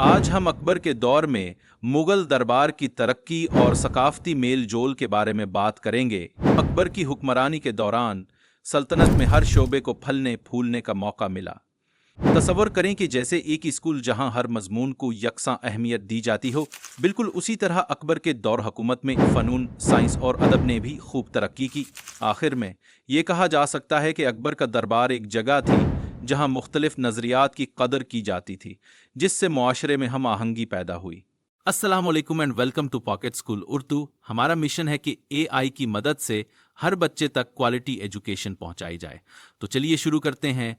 आज हम अकबर के दौर में मुगल दरबार की तरक्की और सकाफती मेल जोल के बारे में बात करेंगे। अकबर की हुक्मरानी के दौरान सल्तनत में हर शोबे को फलने फूलने का मौका मिला। तसव्वुर करें कि जैसे एक स्कूल जहां हर मजमून को यकसां अहमियत दी जाती हो, बिल्कुल उसी तरह अकबर के दौर हुकूमत में फ़नून, साइंस और अदब ने भी खूब तरक्की की। आखिर में ये कहा जा सकता है कि अकबर का दरबार एक जगह थी जहां मुख्तलिफ नज़रियात की कदर की जाती थी, जिससे मुआशरे में हम आहंगी पैदा हुई। अस्सलाम वालेकुम and welcome to pocket school Urdu. हमारा मिशन है कि एआई की मदद से हर बच्चे तक क्वालिटी एजुकेशन पहुंचाई जाए। तो चलिए शुरू करते हैं।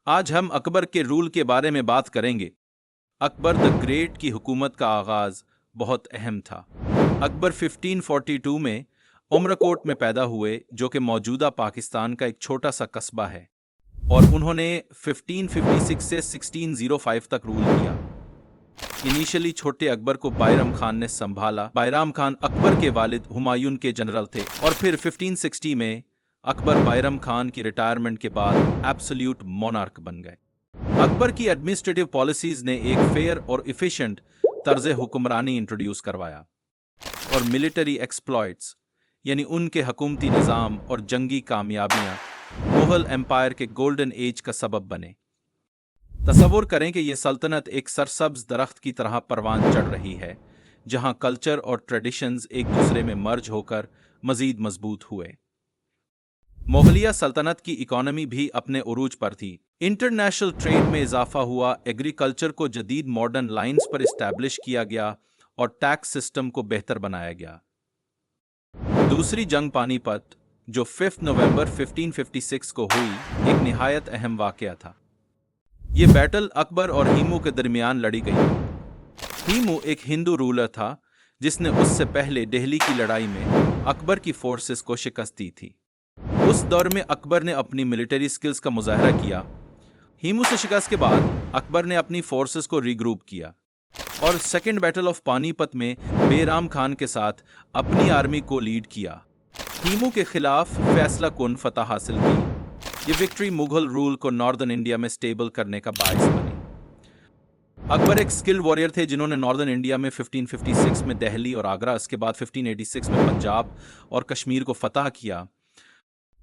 आज हम अकबर के रूल के बारे में बात करेंगे। अकबर द ग्रेट की हुकूमत का आगाज बहुत अहम था। अकबर 1542 में उमरकोट में पैदा हुए, जो कि मौजूदा पाकिस्तान का एक छोटा सा कस्बा है, और उन्होंने 1556 से 1605 तक रूल किया। इनिशियली छोटे अकबर को बैराम खान ने संभाला। बैराम खान अकबर के वालिद हुमायूं के जनरल थे, और फिर 1560 में अकबर बैराम खान की रिटायरमेंट के बाद एब्सोल्यूट मोनार्क बन गए। अकबर की एडमिनिस्ट्रेटिव पॉलिसीज ने एक फेयर और इफिशिएंट तर्ज हुक्मरानी इंट्रोड्यूस करवाया, और मिलिट्री एक्सप्लॉइट्स यानी उनके हुकूमती निज़ाम और जंगी कामयाबियां मुगल एम्पायर के गोल्डन एज का सबब बने। तसव्वुर करें कि यह सल्तनत एक सरसब्ज दरख्त की तरह परवान चढ़ रही है, जहां कल्चर और ट्रेडिशंस एक दूसरे में मर्ज होकर मजीद मजबूत हुए। मुगलिया सल्तनत की इकोनॉमी भी अपने उरूज पर थी। इंटरनेशनल ट्रेड में इजाफा हुआ, एग्रीकल्चर को जदीद मॉडर्न लाइन्स पर इस्टेब्लिश किया गया, और टैक्स सिस्टम को बेहतर बनाया गया। दूसरी जंग पानीपत, जो 5 नवंबर 1556 को हुई, एक निहायत अहम वाकया था। ये बैटल अकबर और हीमू के दरमियान लड़ी गई। हीमू एक हिंदू रूलर था जिसने उससे पहले दिल्ली की लड़ाई में अकबर की फोर्सेस को शिकस्त दी थी। उस दौर में अकबर ने अपनी मिलिट्री स्किल्स का मुजाहरा किया। हीमू से शिकस्त के बाद अकबर ने अपनी फोर्सेस को रीग्रुप किया और सेकेंड बैटल ऑफ पानीपत में बैराम खान के साथ अपनी आर्मी को लीड किया। हीमू के खिलाफ फैसला कुन फतह हासिल की। ये विक्ट्री मुगल रूल को नॉर्दर्न इंडिया में स्टेबल करने का बायस बनी। अकबर एक स्किल्ड वॉरियर थे जिन्होंने नॉर्दर्न इंडिया में 1556 में दिल्ली और आगरा, इसके बाद 1586 में पंजाब और कश्मीर को फतह किया।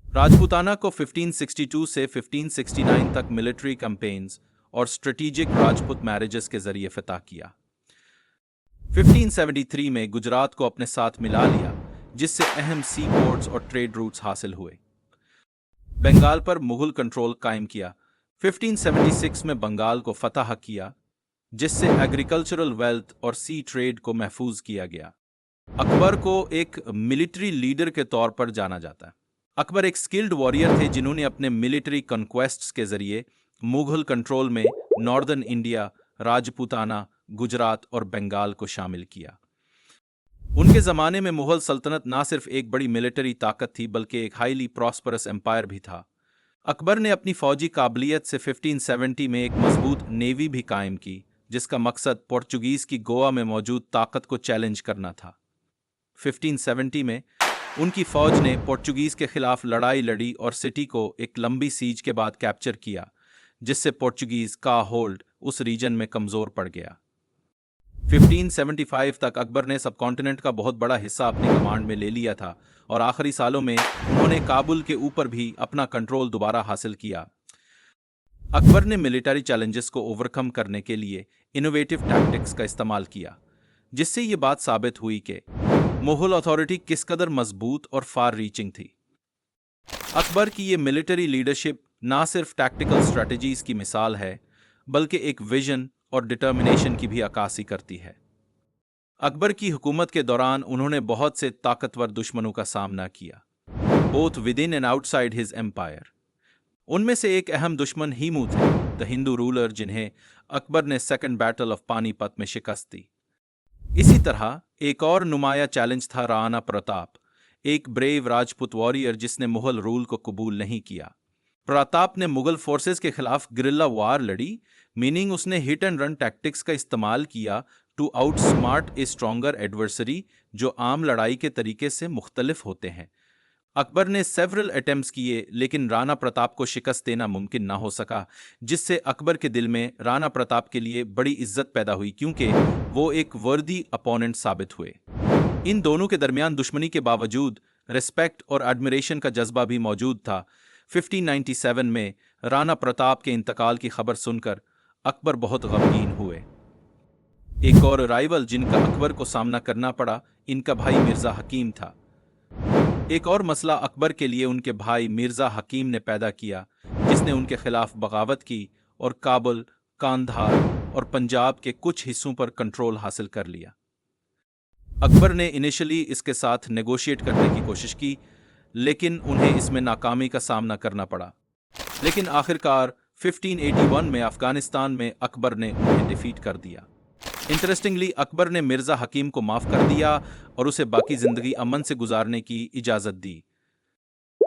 राजपूताना को 1562 से 1569 तक मिलिट्री कैंपेन्स और स्ट्रेटेजिक राजपूत मैरिजेस के जरिए फतह किया। 1573 में गुजरात को अपने साथ मिला लिया, जिससे अहम सी पोर्ट्स और ट्रेड रूट्स हासिल हुए। बंगाल पर मुगल कंट्रोल कायम किया। 1576 में बंगाल को फतह किया, जिससे एग्रीकल्चरल वेल्थ और सी ट्रेड को महफूज किया गया। अकबर को एक मिलिट्री लीडर के तौर पर जाना जाता है। अकबर एक स्किल्ड वॉरियर थे जिन्होंने अपने मिलिट्री कॉन्क्वेस्ट्स के जरिए मुगल कंट्रोल में नॉर्दर्न इंडिया, राजपूताना, गुजरात और बंगाल को शामिल किया। उनके ज़माने में मुगल सल्तनत ना सिर्फ एक बड़ी मिलिट्री ताकत थी, बल्कि एक हाईली प्रॉस्परस एम्पायर भी था। अकबर ने अपनी फौजी काबिलियत से 1570 में एक मजबूत नेवी भी कायम की, जिसका मकसद पोर्चुगीज़ की गोवा में मौजूद ताकत को चैलेंज करना था। 1570 में उनकी फौज ने पोर्चुगीज़ के खिलाफ लड़ाई लड़ी और सिटी को एक लंबी सीज के बाद कैप्चर किया, जिससे पोर्चुगीज़ का होल्ड उस रीजन में कमज़ोर पड़ गया। 1575 तक अकबर ने सबकॉन्टिनेंट का बहुत बड़ा हिस्सा अपनी कमांड में ले लिया था, और आखिरी सालों में उन्होंने काबुल के ऊपर भी अपना कंट्रोल दोबारा हासिल किया। अकबर ने मिलिट्री चैलेंजेस को ओवरकम करने के लिए इनोवेटिव टैक्टिक्स का इस्तेमाल किया, जिससे ये बात साबित हुई कि मुगल अथॉरिटी किस कदर मजबूत और फार रीचिंग थी। अकबर की ये मिलिट्री लीडरशिप ना सिर्फ टैक्टिकल स्ट्रेटजीज की मिसाल है, बल्कि एक विजन और डिटर्मिनेशन की भी अक्कासी करती है। अकबर की हुकूमत के दौरान उन्होंने बहुत से ताकतवर दुश्मनों का सामना किया, both within and outside his empire. उनमें से एक अहम दुश्मन हीमू थे, द हिंदू रूलर, जिन्हें अकबर ने सेकेंड बैटल ऑफ पानीपत में शिकस्त दी। इसी तरह एक और नुमाया चैलेंज था राणा प्रताप, एक ब्रेव राजपूत वॉरियर जिसने मुगल रूल को कबूल नहीं किया। प्रताप ने मुगल फोर्सेस के खिलाफ गिरिल्ला वार लड़ी, मीनिंग उसने हिट एंड रन टैक्टिक्स का इस्तेमाल किया to outsmart a stronger adversary, जो आम लड़ाई के तरीके से मुख्तलिफ होते हैं। अकबर ने सेवरल अटेम्प्ट्स किए, लेकिन राणा प्रताप को शिकस्त देना मुमकिन ना हो सका, जिससे अकबर के दिल में राणा प्रताप के लिए बड़ी इज्जत पैदा हुई, क्योंकि वो एक वर्दी अपोनेंट साबित हुए। इन दोनों के दरमियान दुश्मनी के बावजूद रिस्पेक्ट और एडमिरेशन का जज्बा भी मौजूद था। 1597 में राणा प्रताप के इंतकाल की खबर सुनकर अकबर बहुत गमगीन हुए। एक और राइवल जिनका अकबर को सामना करना पड़ा, इनका भाई मिर्जा हकीम था। एक और मसला अकबर के लिए उनके भाई मिर्जा हकीम ने पैदा किया, जिसने उनके खिलाफ बगावत की और काबुल, कांधार और पंजाब के कुछ हिस्सों पर कंट्रोल हासिल कर लिया। अकबर ने इनिशियली इसके साथ नेगोशिएट करने की कोशिश की, लेकिन उन्हें इसमें नाकामी का सामना करना पड़ा। लेकिन आखिरकार 1581 में अफगानिस्तान में अकबर ने उन्हें डिफीट कर दिया। इंटरेस्टिंगली, अकबर ने मिर्जा हकीम को माफ कर दिया और उसे बाकी जिंदगी अमन से गुजारने की इजाजत दी।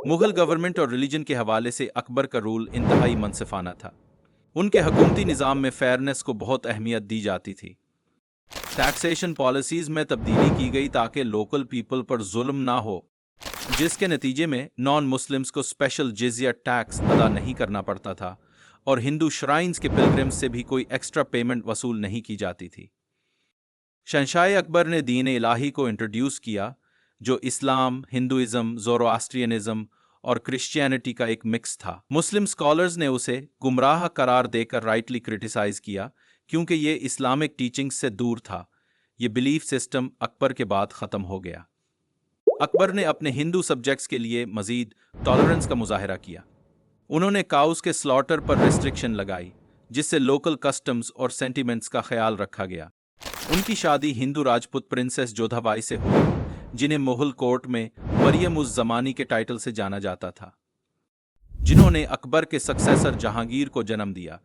मुगल गवर्नमेंट और रिलीजन के हवाले से अकबर का रूल इंतहाई मनसिफाना था। उनके हुकूमती निज़ाम में फेयरनेस को बहुत अहमियत दी जाती थी। टैक्सेशन पॉलिसीज में तब्दीली की गई ताकि लोकल पीपल पर जुल्म ना हो, जिसके नतीजे में नॉन मुस्लिम्स को स्पेशल जिजिया टैक्स अदा नहीं करना पड़ता था और हिंदू श्राइन्स के पिलग्रिम्स से भी कोई एक्स्ट्रा पेमेंट वसूल नहीं की जाती थी। शहंशाह अकबर ने दीन इलाही को इंट्रोड्यूस किया, जो इस्लाम, हिंदुइज्म, ज़ोरोआस्ट्रियनिज्म और क्रिश्चियनिटी का एक मिक्स था। मुस्लिम स्कॉलर्स ने उसे गुमराह करार देकर राइटली क्रिटिसाइज किया, क्योंकि ये इस्लामिक टीचिंग से दूर था। ये बिलीफ सिस्टम अकबर के बाद ख़त्म हो गया। अकबर ने अपने हिंदू सब्जेक्ट्स के लिए मजीद टॉलरेंस का मुजाहरा किया। उन्होंने काउस के स्लॉटर पर रिस्ट्रिक्शन लगाई, जिससे लोकल कस्टम्स और सेंटिमेंट्स का ख्याल रखा गया। उनकी शादी हिंदू राजपूत प्रिंसेस जोधाबाई से हुई, जिन्हें मुगल कोर्ट में मरियम उज़ ज़मानी के टाइटल से जाना जाता था, जिन्होंने अकबर के सक्सेसर जहांगीर को जन्म दिया।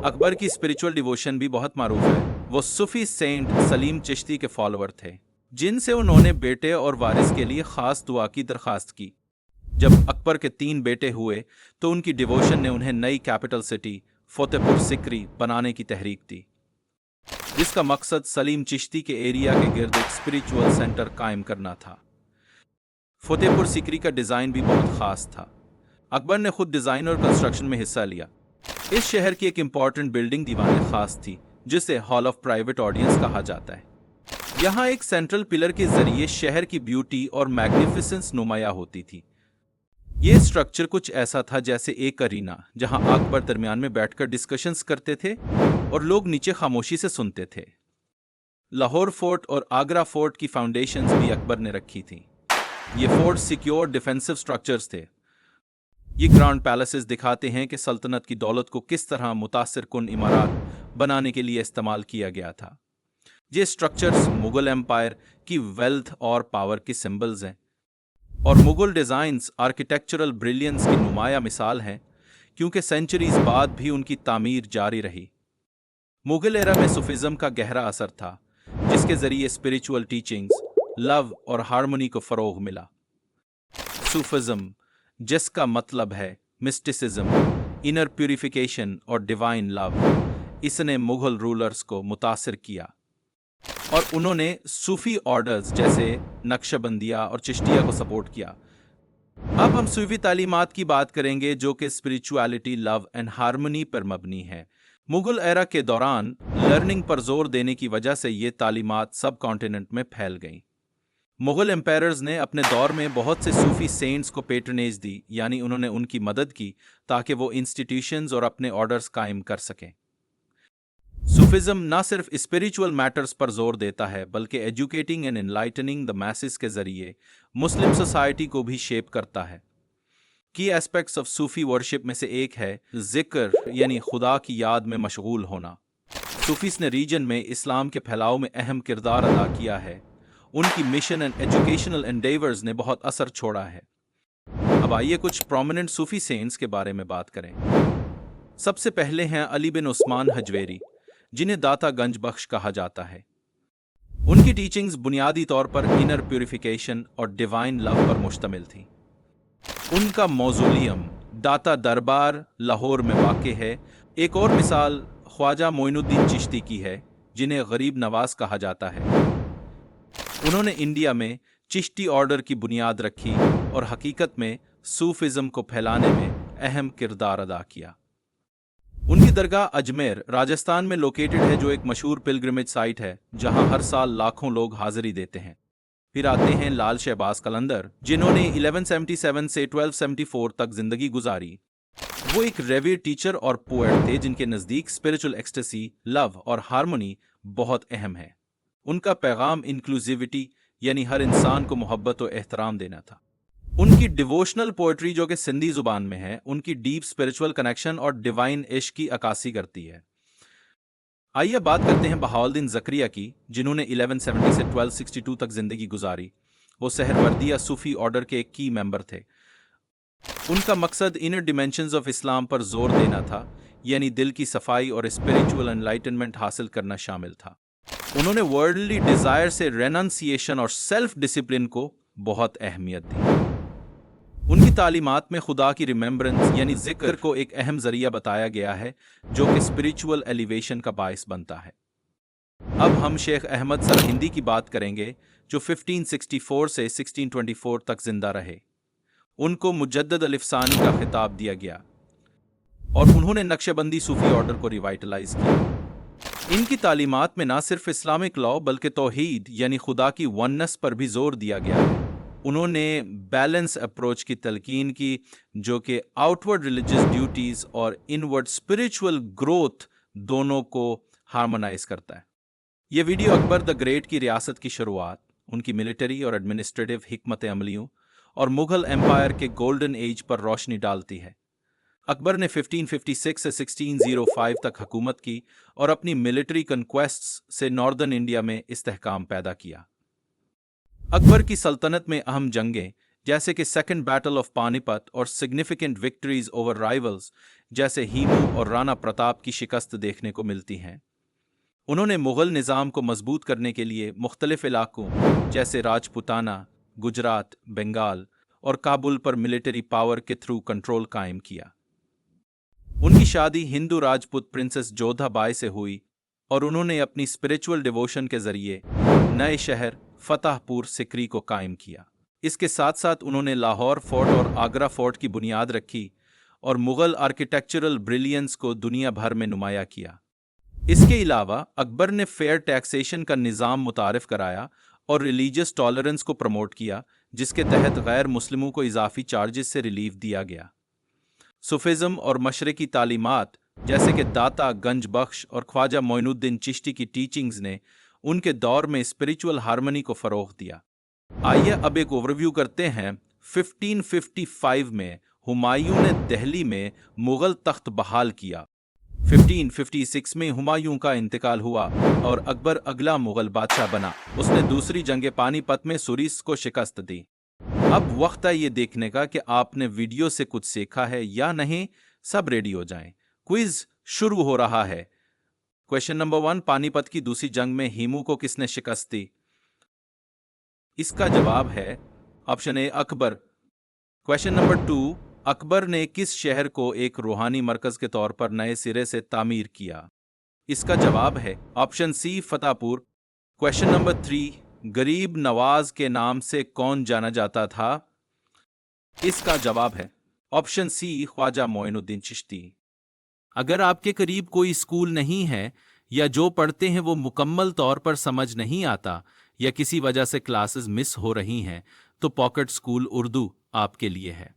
अकबर की स्पिरिचुअल डिवोशन भी बहुत मारूफ है। वो सूफी सेंट सलीम चिश्ती के फॉलोअर थे, जिनसे उन्होंने बेटे और वारिस के लिए खास दुआ की दरखास्त की। जब अकबर के 3 बेटे हुए तो उनकी डिवोशन ने उन्हें नई कैपिटल सिटी फतेहपुर सिकरी बनाने की तहरीक दी, जिसका मकसद सलीम चिश्ती के एरिया के गिर्द एक स्पिरिचुअल सेंटर कायम करना था। फतेहपुर सिकरी का डिज़ाइन भी बहुत खास था। अकबर ने खुद डिज़ाइन और कंस्ट्रक्शन में हिस्सा लिया। इस शहर की एक इम्पॉर्टेंट बिल्डिंग दीवान खास थी, जिसे हॉल ऑफ प्राइवेट ऑडियंस कहा जाता है। यहाँ एक सेंट्रल पिलर के जरिए शहर की ब्यूटी और मैग्निफिसेंस नुमाया होती थी। ये स्ट्रक्चर कुछ ऐसा था जैसे एक अरीना, जहां अकबर दरमियान में बैठकर डिस्कशंस करते थे और लोग नीचे खामोशी से सुनते थे। लाहौर फोर्ट और आगरा फोर्ट की फाउंडेशंस भी अकबर ने रखी थी। ये फोर्ट सिक्योर डिफेंसिव स्ट्रक्चर्स थे। ये ग्रांड पैलेसेस दिखाते हैं कि सल्तनत की दौलत को किस तरह मुतासिर कुन इमारत बनाने के लिए इस्तेमाल किया गया था। ये स्ट्रक्चर्स मुगल एम्पायर की वेल्थ और पावर की सिंबल्स हैं, और मुगल डिज़ाइंस आर्किटेक्चरल ब्रिलियंस की नुमाया मिसाल हैं, क्योंकि सेंचुरीज बाद भी उनकी तामीर जारी रही। मुगल एरा में सूफिज़्म का गहरा असर था, जिसके ज़रिए स्पिरिचुअल टीचिंग्स, लव और हार्मनी को फ़रोग़ मिला। सूफिज़्म, जिसका मतलब है मिस्टिसिज्म, इनर प्यूरिफिकेशन और डिवाइन लव, इसने मुगल रूलर्स को मुतासिर किया और उन्होंने सूफी ऑर्डर्स जैसे नक्शबंदिया और चिश्तिया को सपोर्ट किया। अब हम सूफी तालीमात की बात करेंगे, जो कि स्पिरिचुअलिटी, लव एंड हार्मनी पर मबनी है। मुगल एरा के दौरान लर्निंग पर जोर देने की वजह से ये तालीमात सब कॉन्टिनेंट में फैल गईं। मुगल एम्पायर्स ने अपने दौर में बहुत से सूफी सेंट्स को पेट्रनेज दी, यानी उन्होंने उनकी मदद की ताकि वो इंस्टीट्यूशंस और अपने ऑर्डर्स कायम कर सकें। सूफिज्म न सिर्फ स्पिरिचुअल मैटर्स पर जोर देता है, बल्कि educating and enlightening the message के जरिए मुस्लिम सोसाइटी को भी शेप करता है। की एस्पेक्ट्स ऑफ सूफी वर्शिप में से एक है जिक्र, यानी खुदा की याद में मशगूल होना। सूफीस ने रीजन में इस्लाम के फैलाव में अहम किरदार अदा किया है। उनकी मिशन एंड एजुकेशनल एंडेवर्स ने बहुत असर छोड़ा है। अब आइए कुछ प्रोमिनेंट सूफी सेंट्स के बारे में बात करें। सबसे पहले हैं अली बिन उस्मान हजवेरी, जिन्हें दाता गंज बख्श कहा जाता है। उनकी टीचिंग्स बुनियादी तौर पर इनर प्यूरिफिकेशन और डिवाइन लव पर मुश्तमिल थी। उनका मौजूलियम दाता दरबार लाहौर में वाक़ है। एक और मिसाल ख्वाजा मोइनुद्दीन चिश्ती की है, जिन्हें गरीब नवाज कहा जाता है। उन्होंने इंडिया में चिश्ती ऑर्डर की बुनियाद रखी और हकीकत में सूफिज्म को फैलाने में अहम किरदार अदा किया। उनकी दरगाह अजमेर राजस्थान में लोकेटेड है, जो एक मशहूर पिलग्रिमेज साइट है जहां हर साल लाखों लोग हाजिरी देते हैं। फिर आते हैं लाल शहबाज कलंदर, जिन्होंने 1177 से 1274 तक जिंदगी गुजारी। वो एक रेवियर टीचर और पोएट थे जिनके नज़दीक स्पिरिचुअल एक्सटेसी, लव और हार्मनी बहुत अहम है। उनका पैगाम इंक्लूसिविटी यानी हर इंसान को मोहब्बत और एहतराम देना था। उनकी डिवोशनल पोएट्री जो कि सिंधी जुबान में है, उनकी डीप स्पिरिचुअल कनेक्शन और डिवाइन इश्क की अक्कासी करती है। आइए बात करते हैं बहाउद्दीन ज़करिया की, जिन्होंने 1170 से 1262 तक जिंदगी गुजारी। वो सहरवर्दिया सूफी ऑर्डर के एक की मेंबर थे। उनका मकसद इनर डिमेंशंस ऑफ इस्लाम पर जोर देना था, यानी दिल की सफाई और स्पिरिचुअल एनलाइटनमेंट हासिल करना शामिल था। उन्होंने वर्ल्डली डिजायर से रेनंसिएशन और सेल्फ डिसिप्लिन को बहुत अहमियत दी। उनकी तालीमात में खुदा की रिमेम्बरेंस यानी जिक्र को एक अहम जरिया बताया गया है, जो कि स्पिरिचुअल एलिवेशन का बायस बनता है। अब हम शेख अहमद सरहिंदी की बात करेंगे, जो 1564 से 1624 तक जिंदा रहे। उनको मुजद्दद अलिफसानी का खिताब दिया गया और उन्होंने नक्शबंदी सूफी ऑर्डर को रिवाइटलाइज किया। इनकी तालीमात में न सिर्फ इस्लामिक लॉ बल्कि तौहीद यानी खुदा की वननेस पर भी जोर दिया गया है। उन्होंने बैलेंस अप्रोच की तलकीन की, जो कि आउटवर्ड रिलीजियस ड्यूटीज और इनवर्ड स्पिरिचुअल ग्रोथ दोनों को हार्मोनाइज करता है। यह वीडियो अकबर द ग्रेट की रियासत की शुरुआत, उनकी मिलिट्री और एडमिनिस्ट्रेटिव हिकमत अमलियों और मुगल एम्पायर के गोल्डन एज पर रोशनी डालती है। अकबर ने 1556 से 1605 तक हुकूमत की और अपनी मिलिट्री कन्क्वेस्ट्स से नॉर्दर्न इंडिया में इस्तेहकाम पैदा किया। अकबर की सल्तनत में अहम जंगें जैसे कि सेकेंड बैटल ऑफ पानीपत और सिग्निफिकेंट विक्ट्रीज ओवर राइवल्स जैसे हीमू और राणा प्रताप की शिकस्त देखने को मिलती हैं। उन्होंने मुगल निज़ाम को मजबूत करने के लिए मुख्तलिफ इलाकों जैसे राजपुताना, गुजरात, बंगाल और काबुल पर मिलिट्री पावर के थ्रू कंट्रोल कायम किया। उनकी शादी हिंदू राजपूत प्रिंसेस जोधा बाई से हुई और उन्होंने अपनी स्पिरिचुअल डिवोशन के जरिए नए शहर फतेहपुर सिकरी को कायम किया। इसके साथ साथ उन्होंने लाहौर फोर्ट और आगरा फोर्ट की बुनियाद रखी और मुगल आर्किटेक्चरल ब्रिलियंस को दुनिया भर में नुमाया किया। इसके अलावा अकबर ने फेयर टैक्सेशन का निज़ाम मुतारिफ कराया और रिलीजियस टॉलरेंस को प्रमोट किया, जिसके तहत गैर मुस्लिमों को इजाफी चार्जेस से रिलीफ दिया गया। सूफिज्म और मशरकी तालीमात जैसे कि दाता गंज बख्श और ख्वाजा मोइनुद्दीन चिश्ती की टीचिंग्स ने उनके दौर में स्पिरिचुअल हार्मनी को फरोग दिया। आइए अब एक ओवरव्यू करते हैं। 1555 में हुमायूं ने दिल्ली में मुगल तख्त बहाल किया। 1556 में हुमायूं का इंतकाल हुआ और अकबर अगला मुगल बादशाह बना। उसने दूसरी जंग पानीपत में सुरीस को शिकस्त दी। अब वक्त है ये देखने का कि आपने वीडियो से कुछ सीखा है या नहीं। सब रेडी हो जाएं, क्विज शुरू हो रहा है। क्वेश्चन नंबर 1, पानीपत की दूसरी जंग में हीमू को किसने शिकस्त दी? इसका जवाब है option A Akbar. Question number 2, Akbar ने किस शहर को एक रूहानी मरकज के तौर पर नए सिरे से तामीर किया? इसका जवाब है option C Fatehpur. Question number 3, Garib Nawaz के नाम से कौन जाना जाता था? इसका जवाब है ऑप्शन सी ख्वाजा मोइनुद्दीन चिश्ती। अगर आपके करीब कोई स्कूल नहीं है या जो पढ़ते हैं वो मुकम्मल तौर पर समझ नहीं आता या किसी वजह से क्लासेस मिस हो रही हैं, तो पॉकेट स्कूल उर्दू आपके लिए है।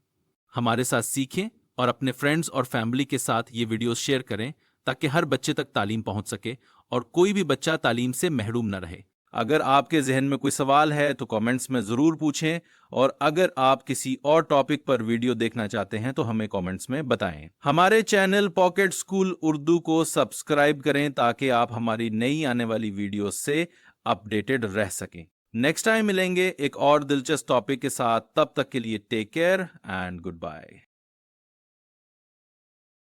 हमारे साथ सीखें और अपने फ्रेंड्स और फैमिली के साथ ये वीडियोस शेयर करें ताकि हर बच्चे तक तालीम पहुंच सके और कोई भी बच्चा तालीम से महरूम न रहे। अगर आपके जहन में कोई सवाल है तो कमेंट्स में ज़रूर पूछें, और अगर आप किसी और टॉपिक पर वीडियो देखना चाहते हैं तो हमें कमेंट्स में बताएं। हमारे चैनल पॉकेट स्कूल उर्दू को सब्सक्राइब करें ताकि आप हमारी नई आने वाली वीडियोस से अपडेटेड रह सकें। नेक्स्ट टाइम मिलेंगे एक और दिलचस्प टॉपिक के साथ। तब तक के लिए take care and good bye.